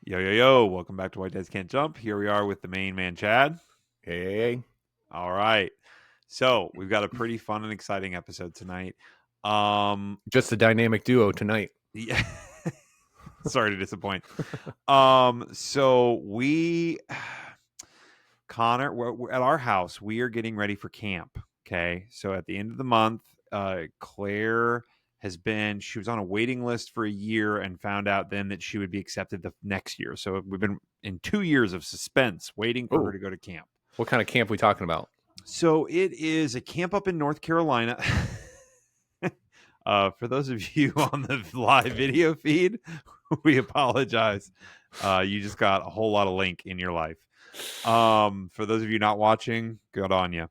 Yo, yo, yo. Welcome back to White Dads Can't Jump. Here we are with the main man, Chad. Hey. All right. So we've got a pretty fun and exciting episode tonight. Just a dynamic duo tonight. Yeah. Sorry to disappoint. So Connor, we're at our house. We are getting ready for camp. Okay. So at the end of the month, Claire she was on a waiting list for a year and found out then that she would be accepted the next year. So we've been in 2 years of suspense waiting for her to go to camp. What kind of camp we talking about? So it is a camp up in North Carolina. For those of you on the live video feed, we apologize. You just got a whole lot of link in your life. For those of you not watching, good on you.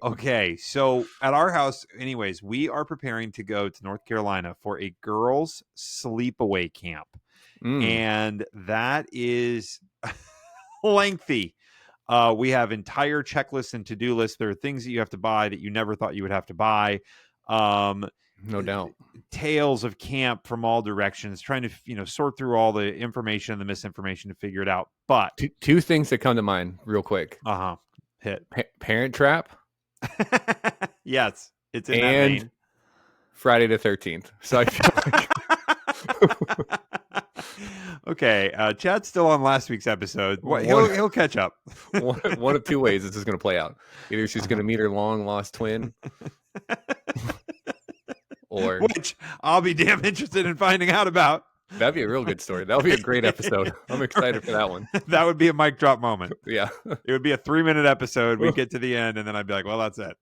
Okay, so at our house, anyways, we are preparing to go to North Carolina for a girls' sleepaway camp, and that is lengthy. We have entire checklists and to-do lists. There are things that you have to buy that you never thought you would have to buy. No doubt. Tales of camp from all directions, trying to sort through all the information and the misinformation to figure it out. But two things that come to mind real quick. Hit Parent Trap. Yes, it's in and that vein. Friday the 13th. So I feel like okay, Chad's still on last week's episode. He'll catch up. one of two ways this is going to play out. Either she's going to meet her long lost twin, or which I'll be damn interested in finding out about. That'd be a real good story. That would be a great episode. I'm excited for that one. That would be a mic drop moment. Yeah. It would be a 3-minute episode. We'd get to the end, and then I'd be like, well, that's it.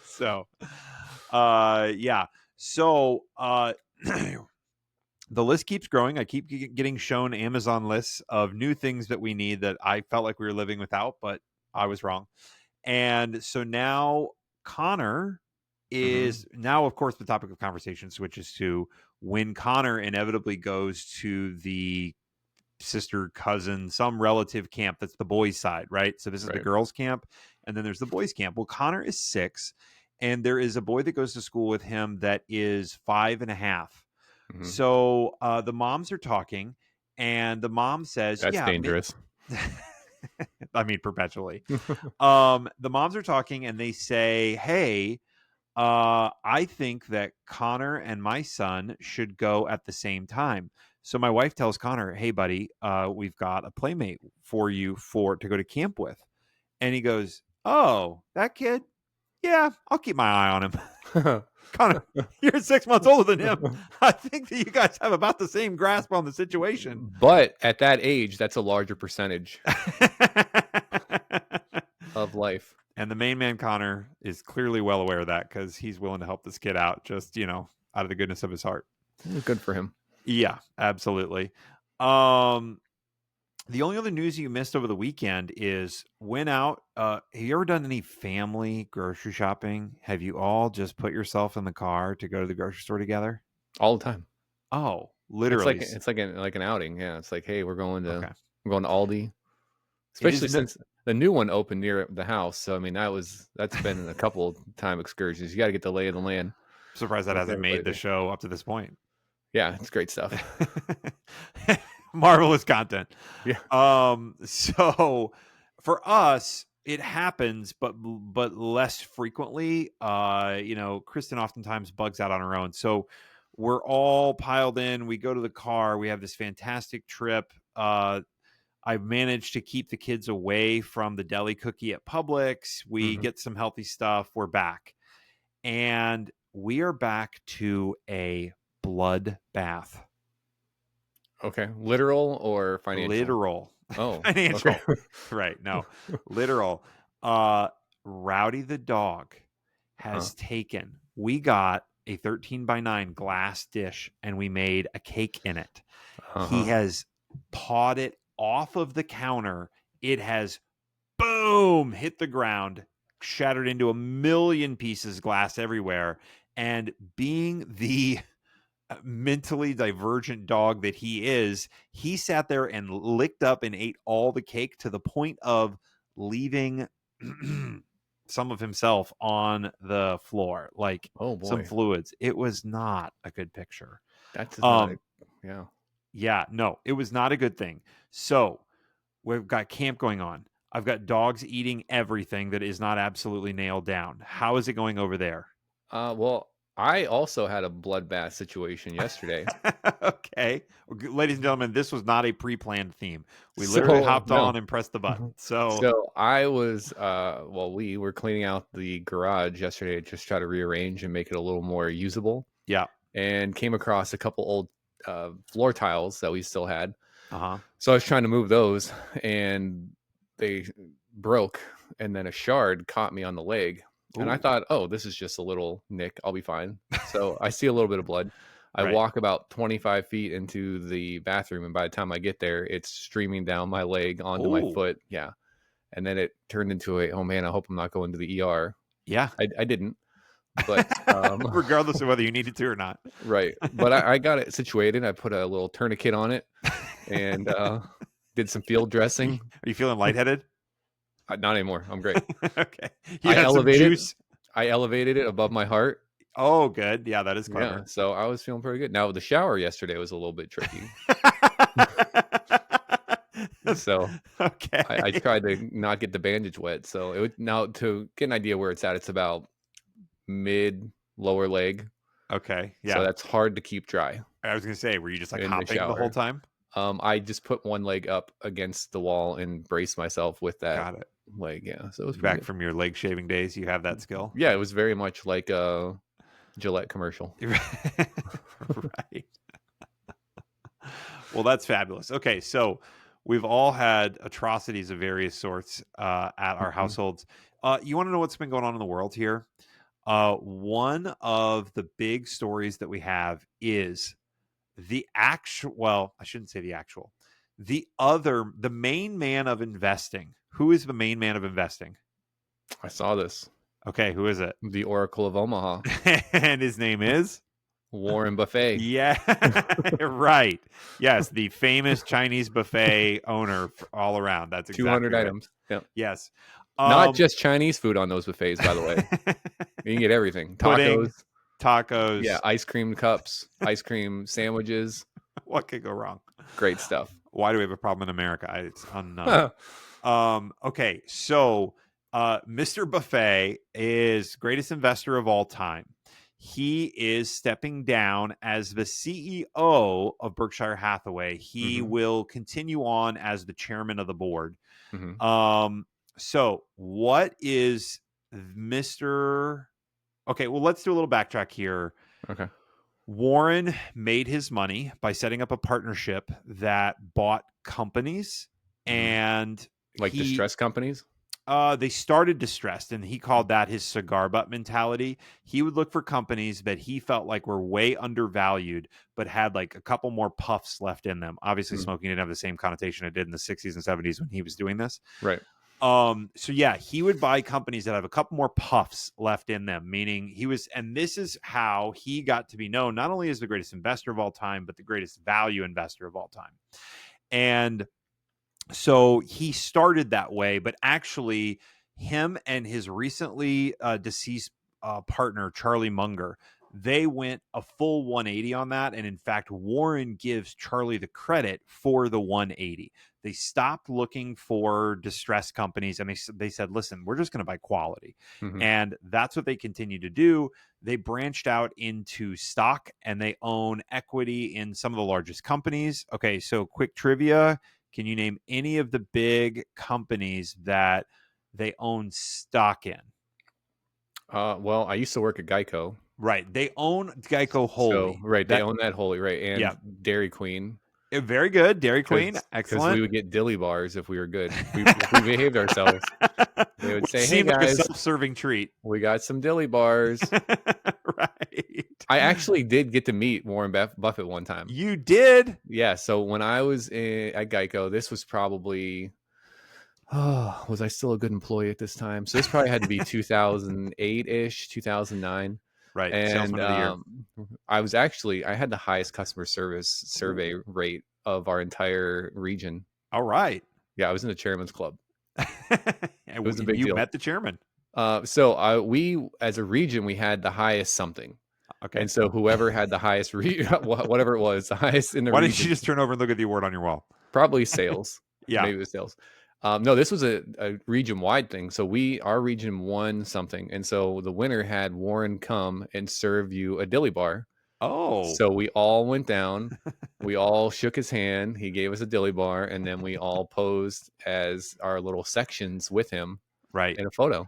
So, yeah. So, the list keeps growing. I keep getting shown Amazon lists of new things that we need that I felt like we were living without, but I was wrong. And so now Connor is now, of course, the topic of conversation switches to when Connor inevitably goes to the sister, cousin, some relative camp. That's the boys' side, right? So this is the girls' camp, and then there's the boys' camp. Well, Connor is 6, and there is a boy that goes to school with him that is 5.5. So the moms are talking, and the mom says, "That's dangerous." I mean, perpetually. The moms are talking, and they say, "Hey, I think that Connor and my son should go at the same time." So my wife tells Connor, "Hey, buddy, we've got a playmate for you to go to camp with." And he goes, "Oh, that kid? Yeah, I'll keep my eye on him." Connor, you're 6 months older than him. I think that you guys have about the same grasp on the situation. But at that age, that's a larger percentage of life. And the main man, Connor, is clearly well aware of that because he's willing to help this kid out just, out of the goodness of his heart. Good for him. Yeah, absolutely. The only other news you missed over the weekend is went out. Have you ever done any family grocery shopping? Have you all just put yourself in the car to go to the grocery store together? All the time. Oh, literally. It's like an outing. Yeah. It's like, hey, we're going to Aldi. Especially since the new one opened near the house. So I mean that's been a couple time excursions. You gotta get the lay of the land. I'm surprised that hasn't made the show up to this point. Yeah, it's great stuff. Marvelous content. Yeah. So for us, it happens, but less frequently. Kristen oftentimes bugs out on her own. So we're all piled in. We go to the car. We have this fantastic trip. I've managed to keep the kids away from the deli cookie at Publix. We get some healthy stuff. We're back. And we are back to a blood bath. Okay. Literal or financial? Literal. Oh. Financial. Okay. Right. No. Literal. Rowdy the dog has taken, we got a 13x9 glass dish and we made a cake in it. He has pawed it off of the counter. It has boom hit the ground, shattered into a million pieces, glass everywhere. And being the mentally divergent dog that he is, he sat there and licked up and ate all the cake to the point of leaving some of himself on the floor, like some fluids. It was not a good picture. That's Yeah, no, it was not a good thing. So we've got camp going on. I've got dogs eating everything that is not absolutely nailed down. How is it going over there? Well, I also had a bloodbath situation yesterday. Okay. Well, ladies and gentlemen, this was not a pre-planned theme. We literally So hopped no. on and pressed the button. So So I was we were cleaning out the garage yesterday to just try to rearrange and make it a little more usable, yeah. and came across a couple old floor tiles that we still had. Uh-huh. So I was trying to move those, and they broke, and then a shard caught me on the leg. And I Ooh. thought, oh, this is just a little nick. I'll be fine. So I see a little bit of blood. I Right. walk about 25 feet into the bathroom, and by the time I get there, it's streaming down my leg onto my Ooh. foot. Yeah. And then it turned into oh man, I hope I'm not going to the ER. Yeah. I didn't, but regardless of whether you needed to or not. right. But I got it situated. I put a little tourniquet on it and did some field dressing. Are you feeling lightheaded? Not anymore. I'm great. Okay. I elevated it above my heart. Oh, good. Yeah, that is clever. Yeah, so I was feeling pretty good. Now the shower yesterday was a little bit tricky. So okay, I tried to not get the bandage wet. So it would, now to get an idea where it's at, it's about mid lower leg. Okay, yeah. So that's hard to keep dry. I was gonna say, were you just like hopping the whole time? I just put one leg up against the wall and braced myself with that leg. Yeah, so it was back from your leg shaving days. You have that skill. Yeah, it was very much like a Gillette commercial. Right. Well, that's fabulous. Okay, so we've all had atrocities of various sorts at our households. You want to know what's been going on in the world here? One of the big stories that we have is the actual, well, I shouldn't say the actual, the main man of investing. Who is the main man of investing? I saw this. Okay, who is it? The Oracle of Omaha. And his name is? Warren Buffett. Yeah, right. Yes, the famous Chinese buffet owner all around. That's exactly 200 right. items. Yep. Yes. Not just Chinese food on those buffets, by the way. You can get everything. Pudding, tacos. Yeah, ice cream cups, ice cream sandwiches. What could go wrong? Great stuff. Why do we have a problem in America? It's unknown. Okay, so Mr. Buffett is greatest investor of all time. He is stepping down as the CEO of Berkshire Hathaway. He will continue on as the chairman of the board. So what is Mr. Okay, well, let's do a little backtrack here. Okay. Warren made his money by setting up a partnership that bought companies and distressed companies. They started distressed, and he called that his cigar butt mentality. He would look for companies that he felt like were way undervalued, but had like a couple more puffs left in them. Obviously, smoking didn't have the same connotation it did in the 60s and 70s when he was doing this. Right. So yeah, he would buy companies that have a couple more puffs left in them, meaning and this is how he got to be known, not only as the greatest investor of all time, but the greatest value investor of all time. And so he started that way, but actually him and his recently deceased partner, Charlie Munger, they went a full 180 on that. And in fact, Warren gives Charlie the credit for the 180. They stopped looking for distressed companies, and they said, listen, we're just going to buy quality. And that's what they continue to do. They branched out into stock, and they own equity in some of the largest companies. Okay, so quick trivia. Can you name any of the big companies that they own stock in? Well, I used to work at Geico. Right. They own Geico wholly. So, right. They own that wholly, right. And Dairy Queen. Very good. Dairy Queen. Excellent. Because we would get Dilly bars if we were good. We behaved ourselves. They would say, hey, guys. Like a self-serving treat. We got some Dilly bars. Right. I actually did get to meet Warren Buffett one time. You did? Yeah. So when I was at Geico, this was probably... was I still a good employee at this time? So this probably had to be 2008-ish, 2009. Right. And I had the highest customer service survey rate of our entire region. All right. Yeah, I was in the chairman's club. It was a big deal. You met the chairman. So we, as a region, we had the highest something. Okay. And so whoever had the highest, whatever it was, the highest in the Why region. didn't you just turn over and look at the award on your wall? Probably sales. Yeah. Maybe it was sales. No, this was a region-wide thing. So our region won something. And so the winner had Warren come and serve you a dilly bar. Oh. So we all went down. We all shook his hand. He gave us a dilly bar. And then we all posed as our little sections with him. Right. In a photo.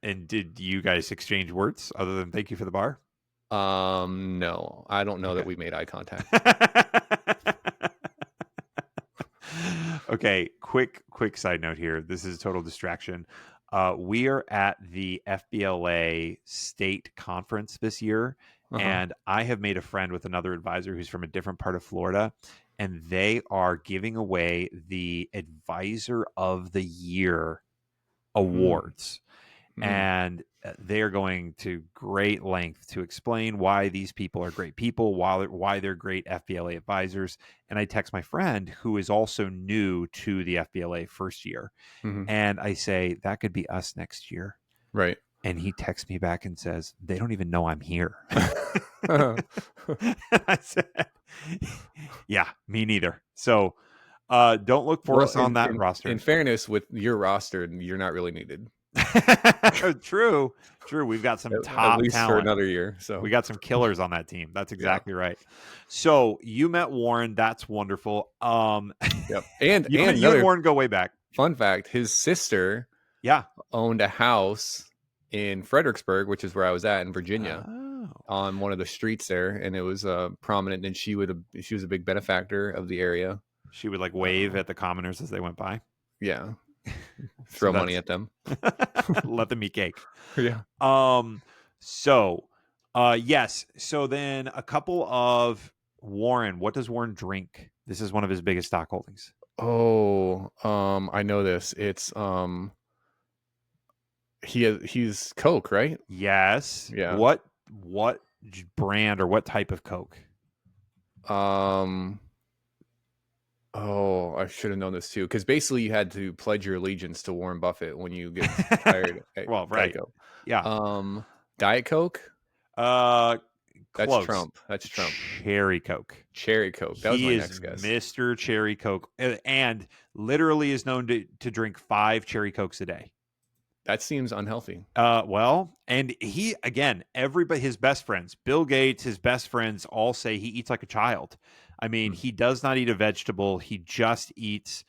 And did you guys exchange words other than thank you for the bar? No. I don't know that we made eye contact. Okay, quick side note here. This is a total distraction. We are at the FBLA state conference this year, and I have made a friend with another advisor who's from a different part of Florida, and they are giving away the Advisor of the Year awards. And they are going to great length to explain why these people are great people, why they're great FBLA advisors. And I text my friend who is also new to the FBLA first year. And I say, that could be us next year. Right. And he texts me back and says, they don't even know I'm here. I said, yeah, me neither. So don't look for us on that roster. In fairness, with your roster, you're not really needed. True. We've got some top at least talent for another year. So we got some killers on that team. That's exactly right. So you met Warren. That's wonderful. Yep. And you and Warren go way back. Fun fact: his sister, owned a house in Fredericksburg, which is where I was at in Virginia, on one of the streets there, and it was prominent. And she was a big benefactor of the area. She would like wave at the commoners as they went by. Yeah. Throw money at them. Let them eat cake. Yeah. Yes. So then a couple of Warren. What does Warren drink? This is one of his biggest stock holdings. Oh, I know this. It's he's Coke, right? Yes. Yeah. What brand or what type of Coke? Oh, I should have known this too, because basically you had to pledge your allegiance to Warren Buffett when you get hired. Well, right. Geico. Yeah. Diet Coke. That's Trump. That's Trump. Cherry Coke. That was my next guess. Mr. Cherry Coke, and literally is known to drink 5 Cherry Cokes a day. That seems unhealthy. Well, and he, again, everybody, his best friends, Bill Gates, his best friends all say he eats like a child. I mean, he does not eat a vegetable. He just eats,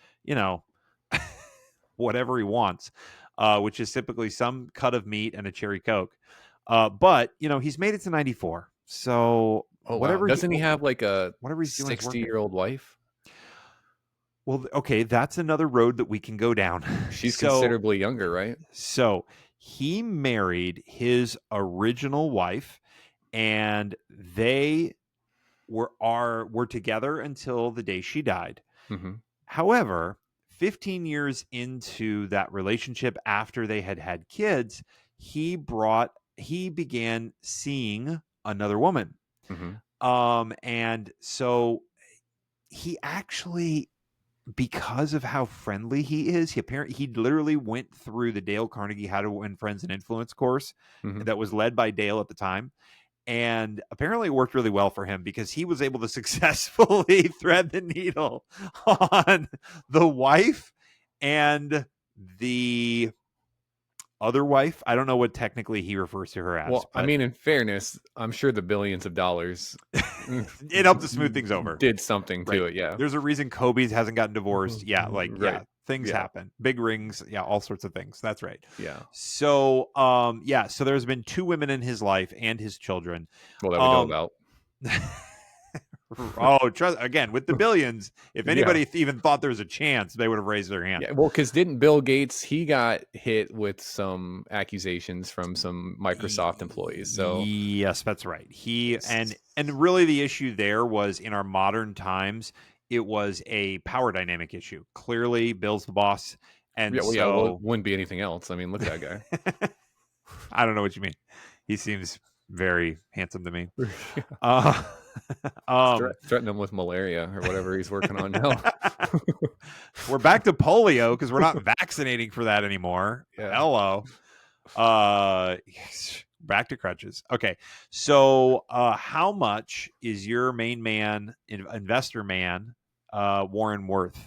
whatever he wants, which is typically some cut of meat and a Cherry Coke. But, he's made it to 94. So whatever. Wow. Doesn't he have like a 60-year-old wife? Well, okay, that's another road that we can go down. She's considerably younger, right? So he married his original wife, and they were together until the day she died. Mm-hmm. However, 15 years into that relationship, after they had kids, he began seeing another woman. Mm-hmm. And so he actually, because of how friendly he is, he literally went through the Dale Carnegie How to Win Friends and Influence course. Mm-hmm. That was led by Dale at the time. And apparently it worked really well for him, because he was able to successfully thread the needle on the wife and the other wife. I don't know what technically he refers to her as. Well, I mean, in fairness, I'm sure the billions of dollars it helped to smooth things over. Did something to it, yeah. There's a reason Kobe hasn't gotten divorced. Yeah, things happen. Big rings, all sorts of things. That's right. Yeah. So, so there's been 2 women in his life and his children. Well, that we know about. Trust again with the billions. If anybody even thought there was a chance, they would have raised their hand. Yeah, well, because didn't Bill Gates? He got hit with some accusations from some Microsoft employees. So yes, that's right. He and really the issue there was, in our modern times, it was a power dynamic issue. Clearly, Bill's the boss, and it wouldn't be anything else. I mean, look at that guy. I don't know what you mean. He seems very handsome to me. Threaten him with malaria or whatever he's working on now. We're back to polio because we're not vaccinating for that anymore. Yeah. Hello. back to crutches. Okay. So how much is your main man, investor man, Warren worth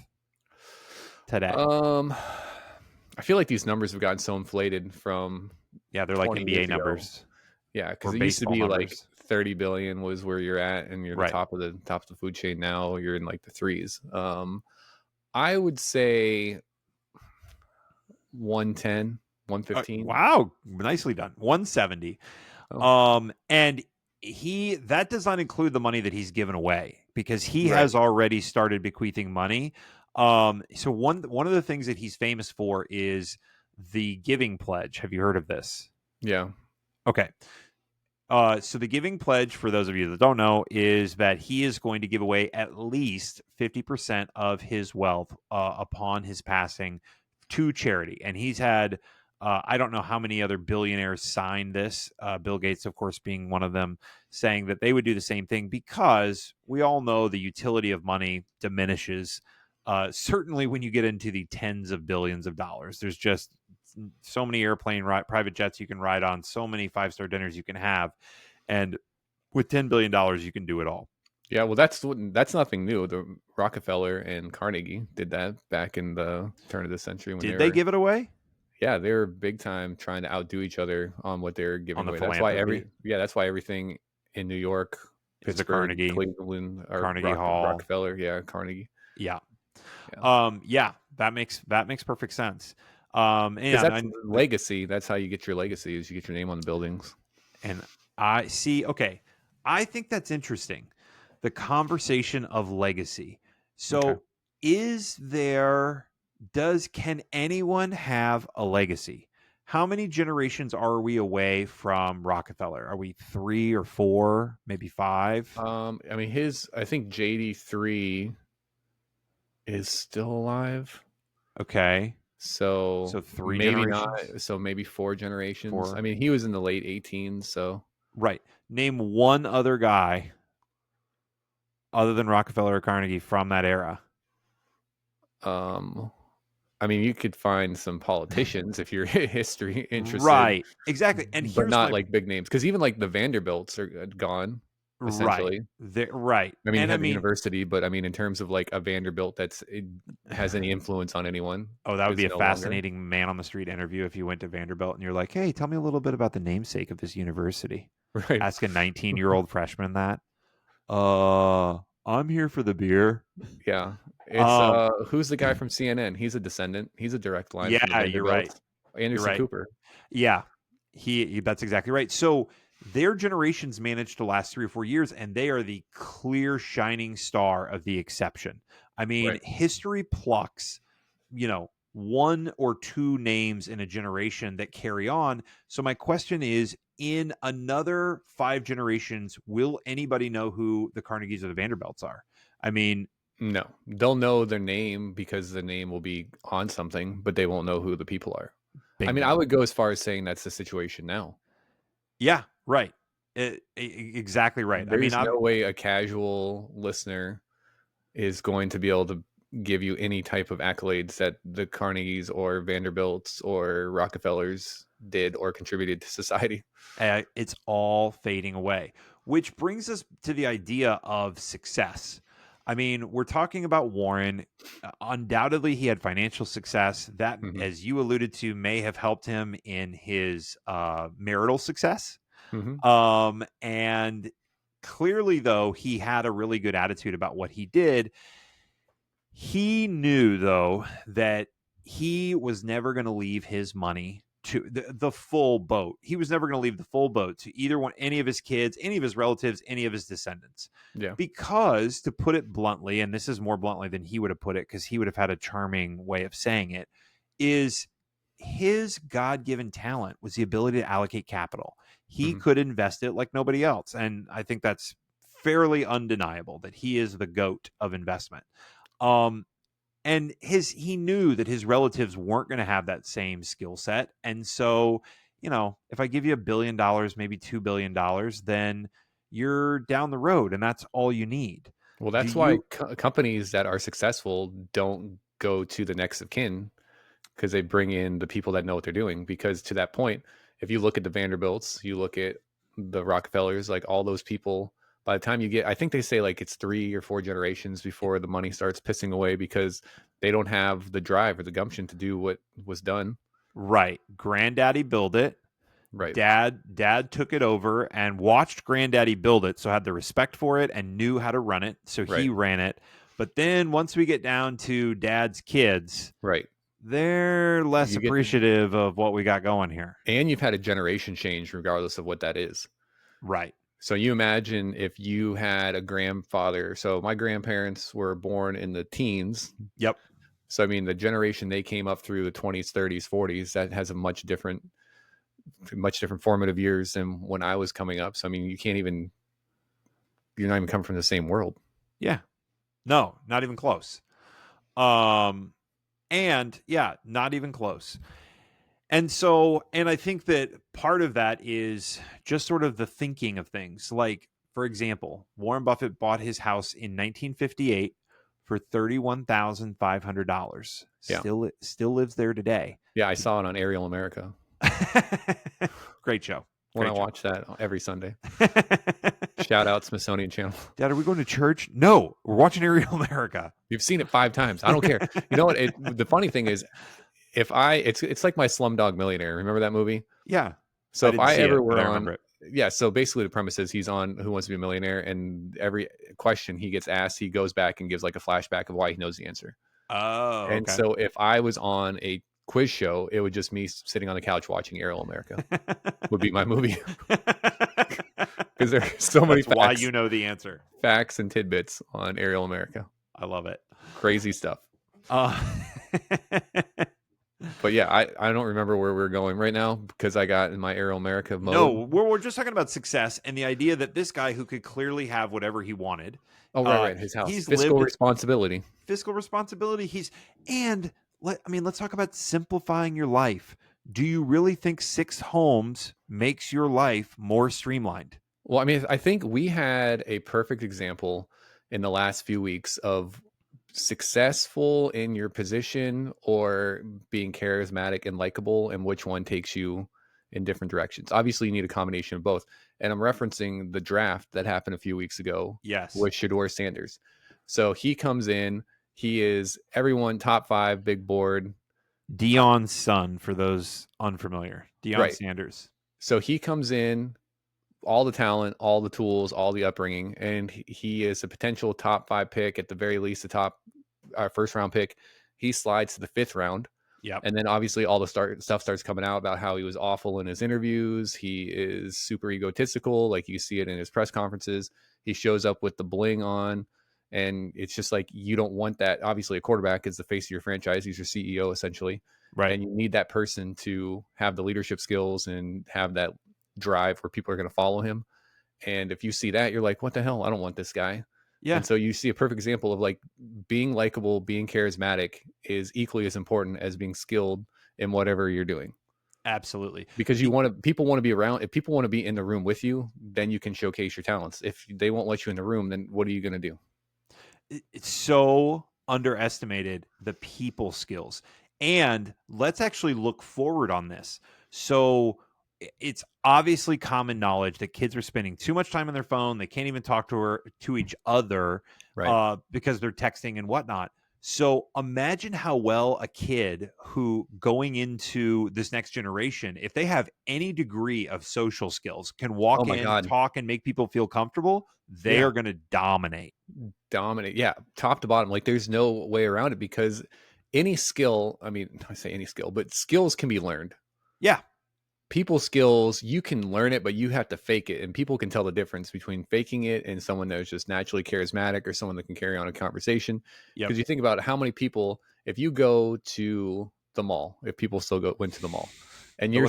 today? I feel like these numbers have gotten so inflated from they're like NBA numbers. Yeah, because it used to be numbers. Like 30 billion was where you're at, and you're the top of the food chain. Now you're in like the threes. I would say 110, 115. Wow, nicely done. 170. Oh. And that does not include the money that he's given away, because he has already started bequeathing money. So one of the things that he's famous for is the giving pledge. Have you heard of this? Yeah. Okay. So the giving pledge, for those of you that don't know, is that he is going to give away at least 50% of his wealth upon his passing to charity. And he's had, I don't know how many other billionaires signed this, Bill Gates, of course, being one of them, saying that they would do the same thing, because we all know the utility of money diminishes. Certainly when you get into the tens of billions of dollars. There's just so many private jets you can ride on, so many 5-star dinners you can have, and with $10 billion you can do it all. Yeah, well, that's nothing new. The Rockefeller and Carnegie did that back in the turn of the century. When Did they give it away? Yeah, they were big time trying to outdo each other on what they're giving away. That's why everything in New York, Pittsburgh, Carnegie, Cleveland, or Carnegie Hall, Rockefeller, Carnegie. Yeah. That makes perfect sense. That's legacy. That's how you get your legacy, is you get your name on the buildings. And I see. Okay, I think that's interesting. The conversation of legacy. So, can anyone have a legacy? How many generations are we away from Rockefeller? Are we 3 or 4, maybe 5? I think JD3 is still alive. Okay. So 3 maybe generations? not. So maybe 4 generations. 4. I mean, he was in the late 18s. So Name one other guy other than Rockefeller or Carnegie from that era. I mean, you could find some politicians if you're history interested. Right. Exactly. And but not like big names, because even like the Vanderbilts are gone. Essentially. Right. I mean, you have a university, but I mean, in terms of like a Vanderbilt has any influence on anyone. Oh, that would be a fascinating man on the street interview if you went to Vanderbilt and you're like, hey, tell me a little bit about the namesake of this university. Right. Ask a 19-year-old freshman that. I'm here for the beer. Yeah. It's who's the guy from CNN? He's a descendant. He's a direct line. Yeah, you're right. Anderson Cooper. Yeah. That's exactly right. So their generations managed to last 3 or 4 years, and they are the clear shining star of the exception. I mean, history plucks, 1 or 2 names in a generation that carry on. So my question is, in another 5 generations, will anybody know who the Carnegies or the Vanderbilts are? I mean, no, they'll know their name because the name will be on something, but they won't know who the people are. Bingo. I mean, I would go as far as saying that's the situation now. Yeah, right. Exactly right. There's no way a casual listener is going to be able to give you any type of accolades that the Carnegies or Vanderbilts or Rockefellers did or contributed to society. It's all fading away, which brings us to the idea of success. I mean, we're talking about Warren. Undoubtedly, he had financial success that, as you alluded to, may have helped him in his marital success. And clearly, though, he had a really good attitude about what he did. He knew, though, that he was never going to leave his money to the full boat. He was never going to leave the full boat to any of his kids, any of his relatives, any of his descendants. Yeah. Because, to put it bluntly, and this is more bluntly than he would have put it, because he would have had a charming way of saying it, is his God-given talent was the ability to allocate capital. He could invest it like nobody else. And I think that's fairly undeniable that he is the GOAT of investment. And he knew that his relatives weren't going to have that same skill set. And so, if I give you $1 billion, maybe $2 billion, then you're down the road, and that's all you need. Well, that's why companies that are successful don't go to the next of kin, because they bring in the people that know what they're doing. Because to that point, if you look at the Vanderbilts, you look at the Rockefellers, like all those people, by the time you get, I think they say like it's 3 or 4 generations before the money starts pissing away because they don't have the drive or the gumption to do what was done. Right. Granddaddy built it. Right. Dad took it over and watched Granddaddy build it, so had the respect for it and knew how to run it, so he ran it. But then once we get down to Dad's kids, right, they're less appreciative of what we got going here. And you've had a generation change regardless of what that is. Right. So you imagine if you had a grandfather. So my grandparents were born in the teens. Yep. So, I mean, the generation they came up through, the 20s, 30s, 40s, that has a much different formative years than when I was coming up. So, I mean, you're not even coming from the same world. Yeah. No, not even close. And yeah, not even close. And I think that part of that is just sort of the thinking of things. Like, for example, Warren Buffett bought his house in 1958 for $31,500. Yeah. Still lives there today. Yeah, I saw it on Aerial America. Great show. I watch that every Sunday. Shout out Smithsonian Channel. Dad, are we going to church? No, we're watching Aerial America. You've seen it 5 times. I don't care. You know what? The funny thing is, it's like my Slumdog Millionaire. Remember that movie? Yeah. So if I ever were on, yeah. So basically, the premise is he's on Who Wants to Be a Millionaire, and every question he gets asked, he goes back and gives like a flashback of why he knows the answer. Oh. And so if I was on a quiz show, it would just me sitting on the couch watching Aerial America would be my movie. Because there's so many facts. Why you know the answer. Facts and tidbits on Aerial America. I love it. Crazy stuff. But yeah, I don't remember where we're going right now because I got in my Aerial America mode. No, we're just talking about success and the idea that this guy who could clearly have whatever he wanted. Oh, right. His house. Fiscal responsibility. Let's talk about simplifying your life. Do you really think 6 homes makes your life more streamlined? Well, I mean, I think we had a perfect example in the last few weeks of successful in your position or being charismatic and likable, and which one takes you in different directions. Obviously, you need a combination of both. And I'm referencing the draft that happened a few weeks ago. Yes. With Shedeur Sanders. So he comes in. He is everyone top 5 big board. Deion's son, for those unfamiliar. Deion Sanders. So he comes in, all the talent, all the tools, all the upbringing, and he is a potential top 5 pick, at the very least a top first round pick. He slides to the 5th round. Yep. And then obviously all the stuff starts coming out about how he was awful in his interviews. He is super egotistical. Like you see it in his press conferences. He shows up with the bling on, and it's just like, you don't want that. Obviously a quarterback is the face of your franchise. He's your CEO essentially. Right. And you need that person to have the leadership skills and have that drive where people are going to follow him. And if you see that, you're like, what the hell? I don't want this guy. Yeah. And so you see a perfect example of like being likable, being charismatic is equally as important as being skilled in whatever you're doing. Absolutely. Because people want to be around. If people want to be in the room with you, then you can showcase your talents. If they won't let you in the room, then what are you going to do? It's so underestimated, the people skills. And let's actually look forward on this. So it's obviously common knowledge that kids are spending too much time on their phone. They can't even talk to each other, right, because they're texting and whatnot. So imagine how well a kid who going into this next generation, if they have any degree of social skills, can walk in, talk, and make people feel comfortable, they are going to dominate. Yeah. Top to bottom. Like there's no way around it, because any skill, I mean, I say any skill, but skills can be learned. Yeah. People skills, you can learn it, but you have to fake it. And people can tell the difference between faking it and someone that's just naturally charismatic or someone that can carry on a conversation. Because you think about how many people, if you go to the mall, if people still went to the mall, and you're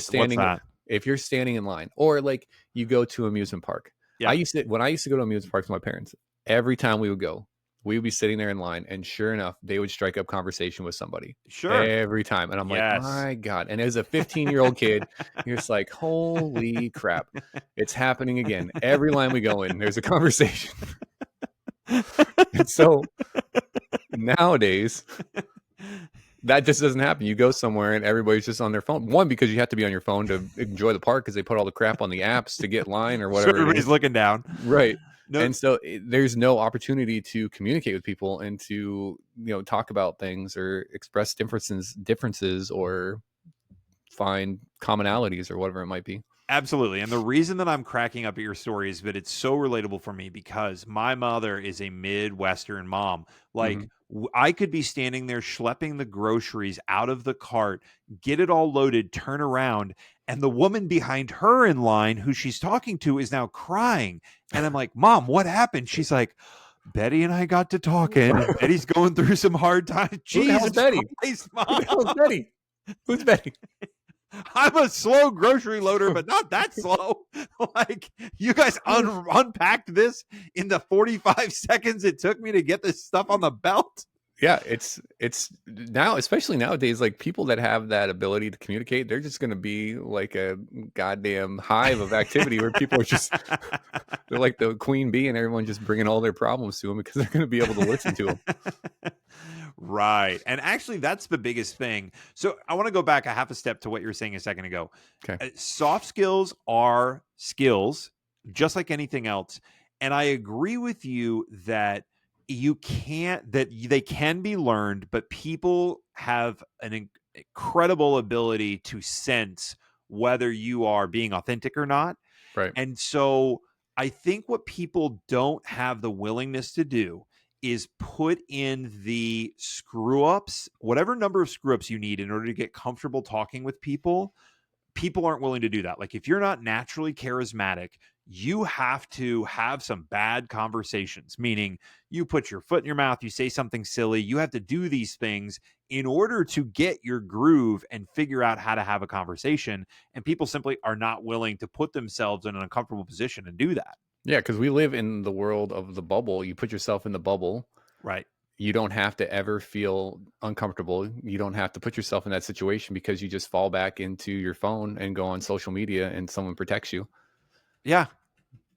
if you're standing in line, or like you go to an amusement park. Yeah. When I used to go to amusement parks with my parents, every time we would go, we would be sitting there in line, and sure enough, they would strike up conversation with somebody. Sure. Every time. And I'm like, my God. And as a 15-year-old kid, you're just like, holy crap. It's happening again. Every line we go in, there's a conversation. And so nowadays, That just doesn't happen. You go somewhere and everybody's just on their phone. One, because you have to be on your phone to enjoy the park because they put all the crap on the apps to get line or whatever. So everybody's looking down. Right. No. And so there's no opportunity to communicate with people and to, talk about things or express differences or find commonalities or whatever it might be. Absolutely. And the reason that I'm cracking up at your story is that it's so relatable for me because my mother is a Midwestern mom. Like, I could be standing there schlepping the groceries out of the cart, get it all loaded, turn around, and the woman behind her in line who she's talking to is now crying. And I'm like, Mom, what happened? She's like, Betty and I got to talking. Betty's going through some hard times. Jesus Betty? Christ, Mom. Who the hell's Betty? Who's Betty? I'm a slow grocery loader, but not that slow. Like, you guys unpacked this in the 45 seconds it took me to get this stuff on the belt. Yeah, it's now, especially nowadays, like people that have that ability to communicate, they're just going to be like a goddamn hive of activity where people are just, they're like the queen bee and everyone just bringing all their problems to them because they're going to be able to listen to them. Right. And actually, that's the biggest thing. So I want to go back a half a step to what you were saying a second ago. Okay. Soft skills are skills, just like anything else. And I agree with you that they can be learned, but people have an incredible ability to sense whether you are being authentic or not. Right. And so I think what people don't have the willingness to do is put in the screw ups, whatever number of screw ups you need in order to get comfortable talking with people. People aren't willing to do that. Like, if you're not naturally charismatic, you have to have some bad conversations, meaning you put your foot in your mouth, you say something silly, you have to do these things in order to get your groove and figure out how to have a conversation. And people simply are not willing to put themselves in an uncomfortable position and do that. Yeah, because we live in the world of the bubble. You put yourself in the bubble. Right. You don't have to ever feel uncomfortable. You don't have to put yourself in that situation because you just fall back into your phone and go on social media and someone protects you. Yeah.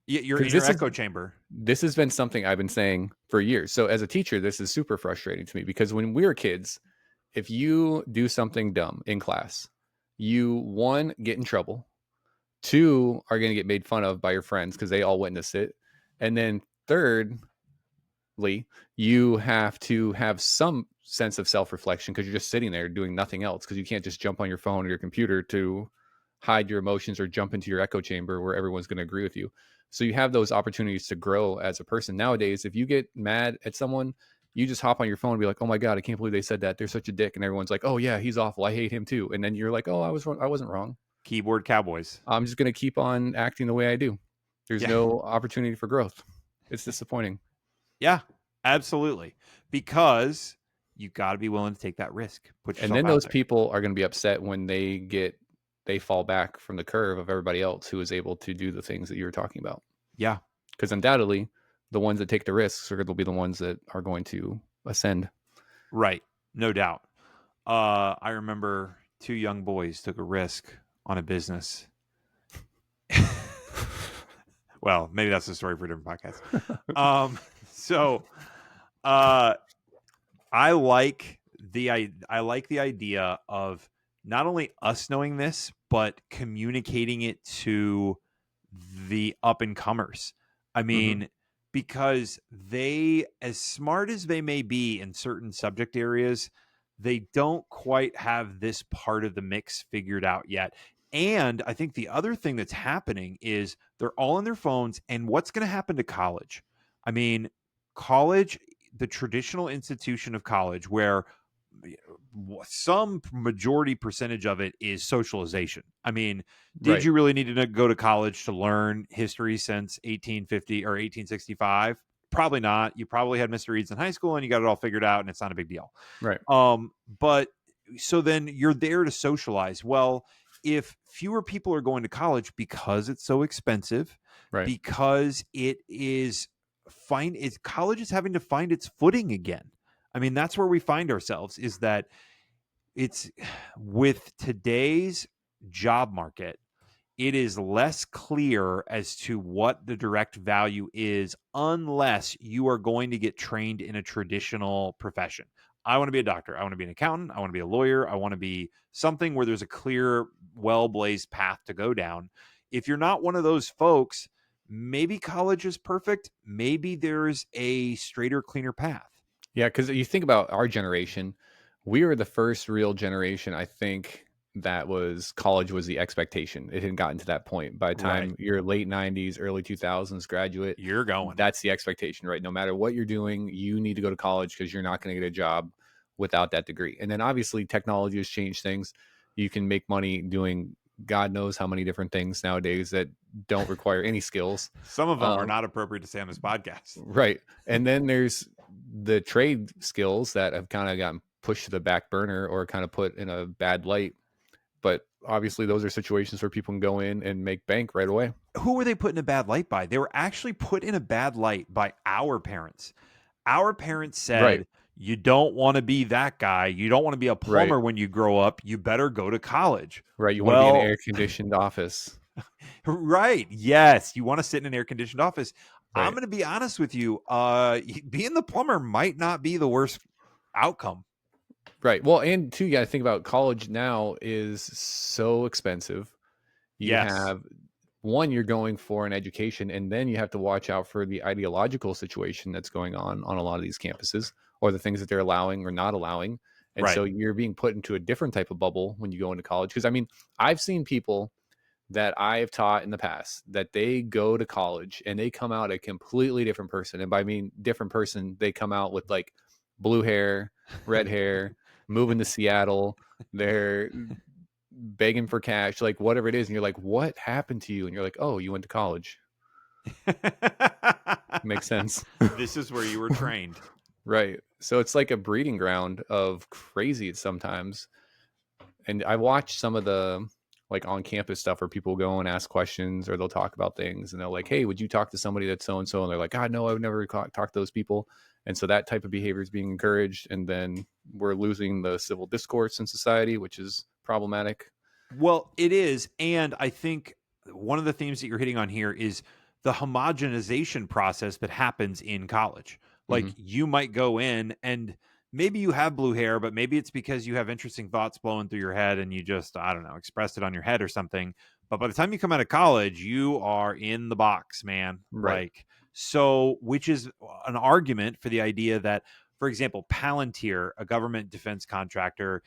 You're in your echo chamber. This has been something I've been saying for years. So as a teacher, this is super frustrating to me because when we were kids, if you do something dumb in class, you, one, get in trouble. Two, are going to get made fun of by your friends because they all witnessed it. And then thirdly, you have to have some sense of self-reflection because you're just sitting there doing nothing else because you can't just jump on your phone or your computer to hide your emotions or jump into your echo chamber where everyone's going to agree with you. So you have those opportunities to grow as a person. Nowadays, if you get mad at someone, you just hop on your phone and be like, oh my God, I can't believe they said that. They're such a dick. And everyone's like, oh yeah, he's awful. I hate him too. And then you're like, oh, I wasn't wrong. Keyboard cowboys. I'm just going to keep on acting the way I do. There's no opportunity for growth. It's disappointing. Yeah, absolutely. Because you got to be willing to take that risk. And then those people are going to be upset when they fall back from the curve of everybody else who is able to do the things that you were talking about. Yeah. Because undoubtedly, the ones that take the risks are going to be the ones that are going to ascend. Right. No doubt. I remember 2 young boys took a risk on a business. Well, maybe that's a story for a different podcast. So I like the idea of not only us knowing this, but communicating it to the up and comers. I mean, because they, as smart as they may be in certain subject areas, they don't quite have this part of the mix figured out yet. And I think the other thing that's happening is they're all on their phones. And what's going to happen to college? I mean, college, the traditional institution of college, where some majority percentage of it is socialization. I mean, did you really need to go to college to learn history since 1850 or 1865? Probably not. You probably had Mr. Eads in high school and you got it all figured out and it's not a big deal. Right. But so then you're there to socialize. Well, if fewer people are going to college because it's so expensive, because college is having to find its footing again. I mean, that's where we find ourselves, is that it's with today's job market, it is less clear as to what the direct value is unless you are going to get trained in a traditional profession. I want to be a doctor. I want to be an accountant. I want to be a lawyer. I want to be something where there's a clear, well-blazed path to go down. If you're not one of those folks, maybe college is perfect. Maybe there's a straighter, cleaner path. Yeah, because you think about our generation, we were the first real generation, I think, that was college was the expectation. It hadn't gotten to that point. By the time you're late 90s, early 2000s graduate, you're going. That's the expectation, right? No matter what you're doing, you need to go to college because you're not going to get a job without that degree. And then obviously technology has changed things. You can make money doing God knows how many different things nowadays that don't require any skills. Some of them are not appropriate to say on this podcast. Right. And then there's the trade skills that have kind of gotten pushed to the back burner or kind of put in a bad light. But obviously those are situations where people can go in and make bank right away. Who were they put in a bad light by? They were actually put in a bad light by our parents. Our parents said, you don't want to be that guy. You don't want to be a plumber when you grow up. You better go to college. Right. You want to be in an air-conditioned office. Right. Yes. You want to sit in an air-conditioned office. Right. I'm going to be honest with you. Being the plumber might not be the worst outcome. Right. Well, and too, you got to think about college now is so expensive. You have one, you're going for an education, and then you have to watch out for the ideological situation that's going on a lot of these campuses, or the things that they're allowing or not allowing. And so you're being put into a different type of bubble when you go into college. Because I mean, I've seen people that I've taught in the past that they go to college and they come out a completely different person. And by mean different person, they come out with like blue hair, red hair, moving to Seattle. They're begging for cash, like whatever it is. And you're like, what happened to you? And you're like, oh, you went to college. Makes sense. This is where you were trained. Right. So it's like a breeding ground of crazy sometimes. And I watched some of the like on campus stuff where people go and ask questions, or they'll talk about things and they're like, hey, would you talk to somebody that's so-and-so? And they're like, God, no, I would never talk to those people. And so that type of behavior is being encouraged. And then we're losing the civil discourse in society, which is problematic. Well, it is. And I think one of the themes that you're hitting on here is the homogenization process that happens in college. Like you might go in and maybe you have blue hair, but maybe it's because you have interesting thoughts blowing through your head and you just, I don't know, expressed it on your head or something. But by the time you come out of college, you are in the box, man. Right. Like, so, which is an argument for the idea that, for example, Palantir, a government defense contractor,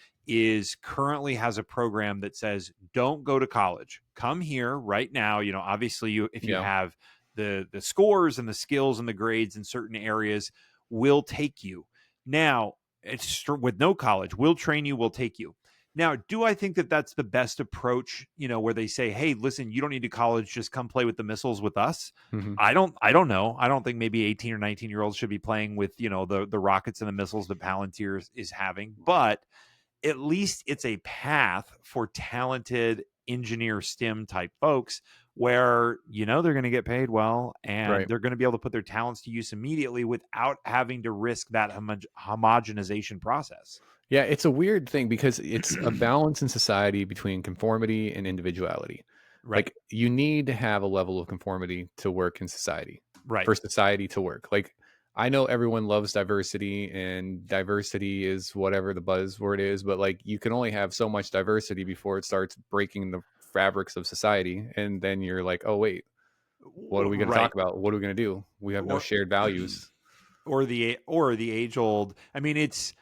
currently has a program that says, don't go to college. Come here right now. You know, obviously if you have the scores and the skills and the grades in certain areas, we'll take you. Now, it's with no college, we'll train you, we'll take you. Now, do I think that that's the best approach, you know, where they say, hey, listen, you don't need to college, just come play with the missiles with us? I don't know. I don't think maybe 18 or 19-year-olds should be playing with, you know, the rockets and the missiles that Palantir is having, but at least it's a path for talented engineer STEM type folks where, you know, they're going to get paid well and they're going to be able to put their talents to use immediately without having to risk that homogenization process. Yeah, it's a weird thing because it's a balance in society between conformity and individuality. Right. Like you need to have a level of conformity to work in society. Right. For society to work. Like I know everyone loves diversity and diversity is whatever the buzzword is, but like you can only have so much diversity before it starts breaking the fabrics of society. And then you're like, oh, wait, what are we going to talk about? What are we going to do? We have no shared values. Or the age old. I mean, it's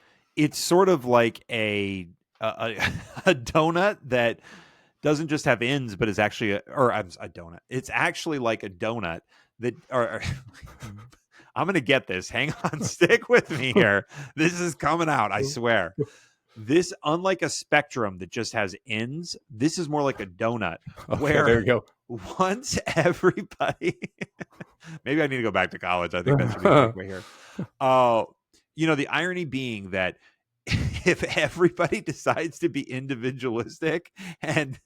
sort of like a donut that doesn't just have ends, but is actually a donut. It's actually like a donut that I'm going to get this. Hang on. Stick with me here. This is coming out. I swear. This, unlike a spectrum that just has ends, this is more like a donut. Okay, where there you go. Once everybody, maybe I need to go back to college. I think that should be a way here. You know, the irony being that if everybody decides to be individualistic and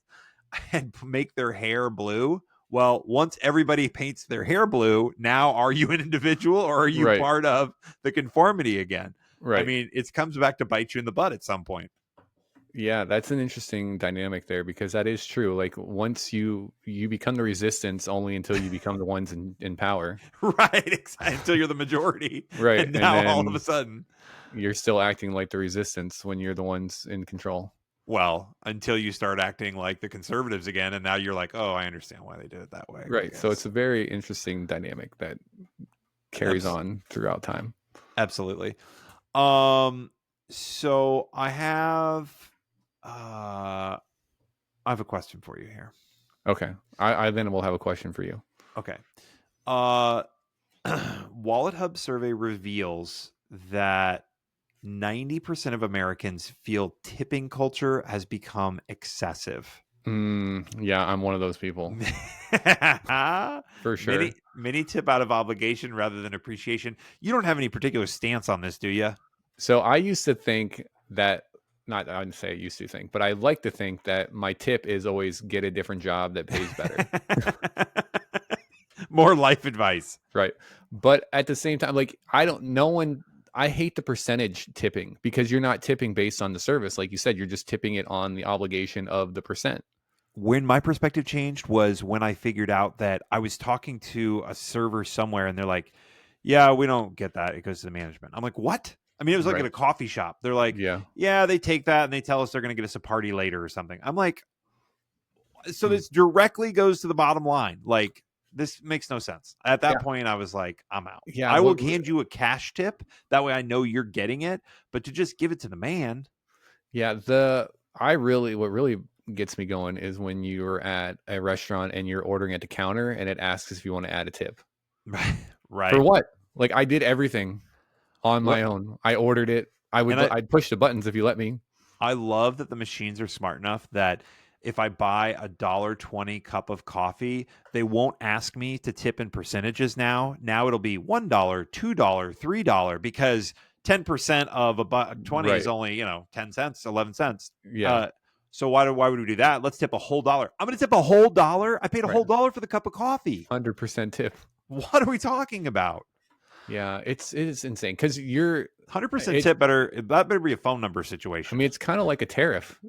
make their hair blue, well, once everybody paints their hair blue, now are you an individual or are you part of the conformity again? Right. I mean, it comes back to bite you in the butt at some point. Yeah, that's an interesting dynamic there, because that is true. Like, once you become the resistance only until you become the ones in power. Right, exactly. Until you're the majority. Right. And And now all of then a sudden, you're still acting like the resistance when you're the ones in control. well, until you start acting like the conservatives again, and now you're like, oh, I understand why they did it that way. Right. So it's a very interesting dynamic that carries on throughout time. Absolutely. So I have a question for you here. Okay. I then will have a question for you. Okay. Wallet Hub survey reveals that 90% of Americans feel tipping culture has become excessive. Yeah, I'm one of those people. For sure. Many tip out of obligation rather than appreciation. You don't have any particular stance on this, do you? So I used to think that, not I wouldn't say I used to think, but I like to think that my tip is always get a different job that pays better. More life advice. Right. But at the same time, like, I hate the percentage tipping, because you're not tipping based on the service. Like you said, you're just tipping it on the obligation of the percent. When my perspective changed was when I figured out that I was talking to a server somewhere and they're like, yeah, we don't get that. It goes to the management. I'm like, what? I mean, it was like at a coffee shop. They're like, yeah, they take that and they tell us they're going to get us a party later or something. I'm like, so this directly goes to the bottom line. Like, this makes no sense. At that point, I was like, I'm out. Yeah, I will hand you a cash tip. That way I know you're getting it. But to just give it to the man. Yeah, what really gets me going is when you're at a restaurant and you're ordering at the counter and it asks if you want to add a tip. Right. For what? Like, I did everything on my own. I ordered it. I'd push the buttons if you let me. I love that the machines are smart enough that if I buy a $1.20 cup of coffee, they won't ask me to tip in percentages now. Now it'll be $1, $2, $3, because 10% of $1.20 is only, 10 cents, 11 cents. Yeah. So why would we do that? Let's tip a whole $1. I'm going to tip a whole $1. I paid a whole $1 for the cup of coffee. 100% tip. What are we talking about? Yeah, it is insane, because you're 100% tip that better be a phone number situation. I mean, it's kind of like a tariff.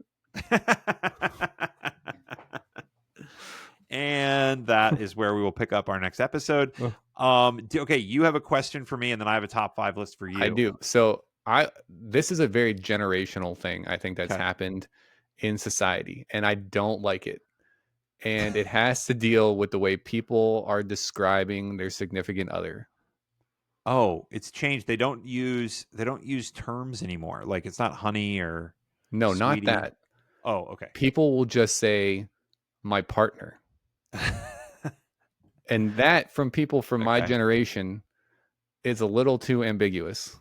And that is where we will pick up our next episode. Okay, you have a question for me, and then I have a top 5 list for you. I do. So this is a very generational thing, I think, that's happened in society, and I don't like it. And it has to deal with the way people are describing their significant other. Oh, it's changed. They don't use terms anymore. Like, it's not honey or no, sweetie. Not that. Oh, okay. People will just say my partner. And that, from people from my generation, is a little too ambiguous.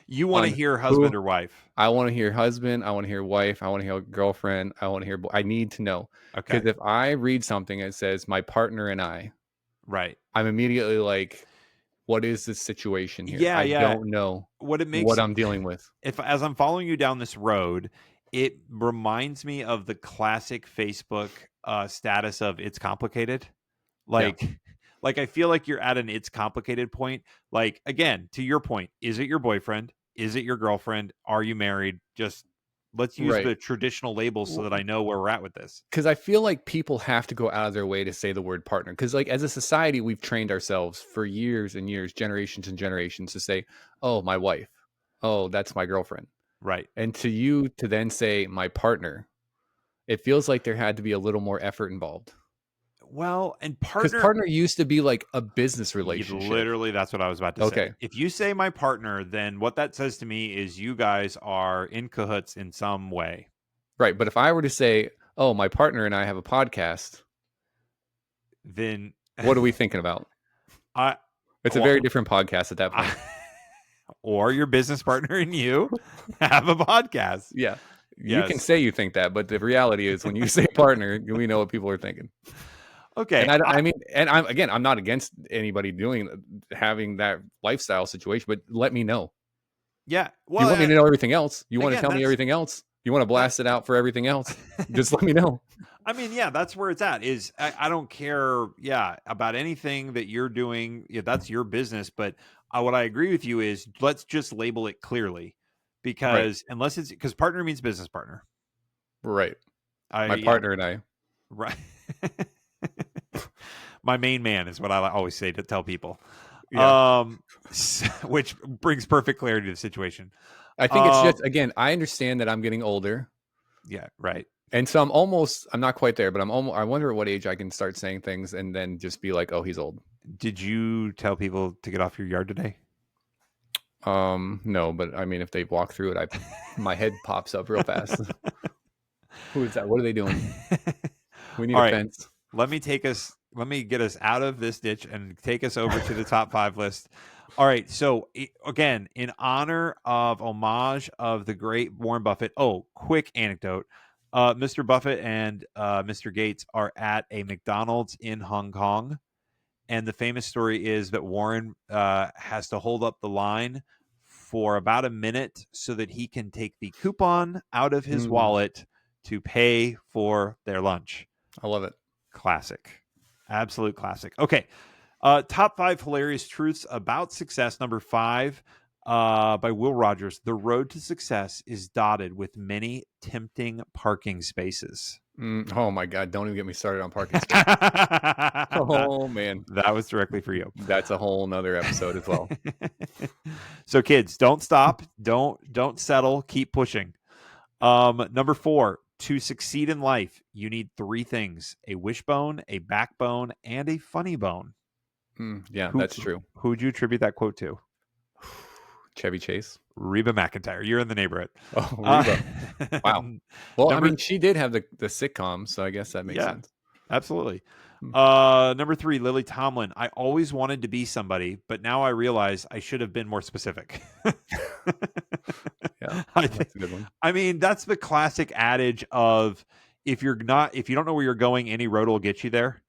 You want to hear husband or wife? I want to hear husband. I want to hear wife. I want to hear girlfriend. I want to hear. I need to know. Okay. Because if I read something that says my partner and I, right, I'm immediately like, what is the situation here? Yeah, I don't know what I'm dealing with. As I'm following you down this road, it reminds me of the classic Facebook status of "it's complicated." Like I feel like you're at an "it's complicated" point. Like, again, to your point, is it your boyfriend? Is it your girlfriend? Are you married? Just let's use the traditional labels so that I know where we're at with this. Because I feel like people have to go out of their way to say the word partner. Because, like, as a society, we've trained ourselves for years and years, generations and generations, to say, oh, my wife. Oh, that's my girlfriend. Right. And to then say my partner, it feels like there had to be a little more effort involved. Well, and partner used to be like a business relationship. Literally, that's what I was about to say. If you say my partner, then what that says to me is you guys are in cahoots in some way. Right. But if I were to say, oh, my partner and I have a podcast, then what are we thinking about? It's a very different podcast at that point. Or your business partner and you have a podcast. Yeah. You can say you think that, but the reality is when you say partner, we know what people are thinking. Okay. And I'm not against anybody having that lifestyle situation, but let me know. Yeah. Well, you want me to know everything else? You want to tell me everything else? You want to blast it out for everything else? Just let me know. I mean, yeah, that's where it's at. Is I don't care, about anything that you're doing. Yeah, that's your business. But what I agree with you is let's just label it clearly, because unless it's because partner means business partner. Right. My partner and I. Right. My main man is what I always say to tell people. Yeah. Which brings perfect clarity to the situation. I think it's just, again, I understand that I'm getting older. Yeah, right. And so I'm not quite there, but I wonder at what age I can start saying things and then just be like, oh, he's old. Did you tell people to get off your yard today? No, but I mean, if they walk through it, my head pops up real fast. Who is that? What are they doing? We need a fence. Let me get us out of this ditch and take us over to the top 5 list. All right. So again, in honor of homage of the great Warren Buffett. Oh, quick anecdote. Mr. Buffett and Mr. Gates are at a McDonald's in Hong Kong. And the famous story is that Warren has to hold up the line for about a minute so that he can take the coupon out of his wallet to pay for their lunch. I love it. Classic. Absolute classic. Okay. Top 5 hilarious truths about success. Number 5 by Will Rogers. The road to success is dotted with many tempting parking spaces. Oh my God. Don't even get me started on parking spaces. Man. That was directly for you. That's a whole nother episode as well. So kids, don't stop. Don't settle. Keep pushing. Number 4, to succeed in life, you need 3 things: a wishbone, a backbone, and a funny bone. Yeah, that's true. Who would you attribute that quote to? Chevy Chase. Reba McEntire. You're in the neighborhood. Oh, Reba. Wow. Well, I mean, she did have the sitcom, so I guess that makes sense. Absolutely. Number 3, Lily Tomlin. I always wanted to be somebody, but now I realize I should have been more specific. Yeah, that's a good one. I mean, that's the classic adage of if you don't know where you're going, any road will get you there.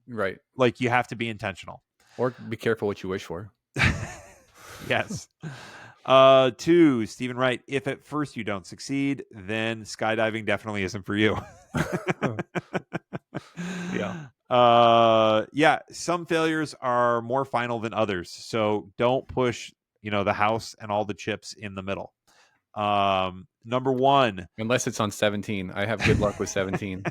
Right. Like you have to be intentional. Or be careful what you wish for. Yes. 2, Stephen Wright. If at first you don't succeed, then skydiving definitely isn't for you. Yeah. Yeah. Some failures are more final than others. So don't push, the house and all the chips in the middle. Number 1. Unless it's on 17. I have good luck with 17.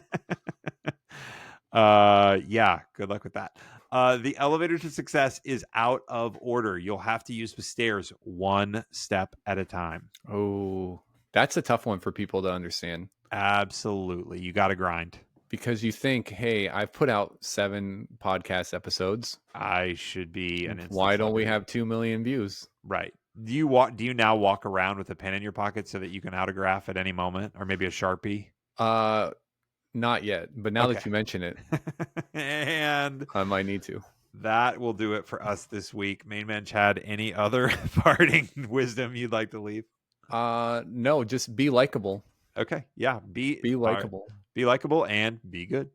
Yeah. Good luck with that. The elevator to success is out of order. You'll have to use the stairs one step at a time. Oh, that's a tough one for people to understand. Absolutely. You got to grind. Because you think, hey, I've put out 7 podcast episodes. I should be an instant Why don't we have 2 million views? Right. Do you now walk around with a pen in your pocket so that you can autograph at any moment, or maybe a Sharpie? Not yet, but now that you mention it, and I might need to. That will do it for us this week. Main Man Chad, any other parting wisdom you'd like to leave? No, just be likable. Okay. Yeah. Be likable. Be likable and be good.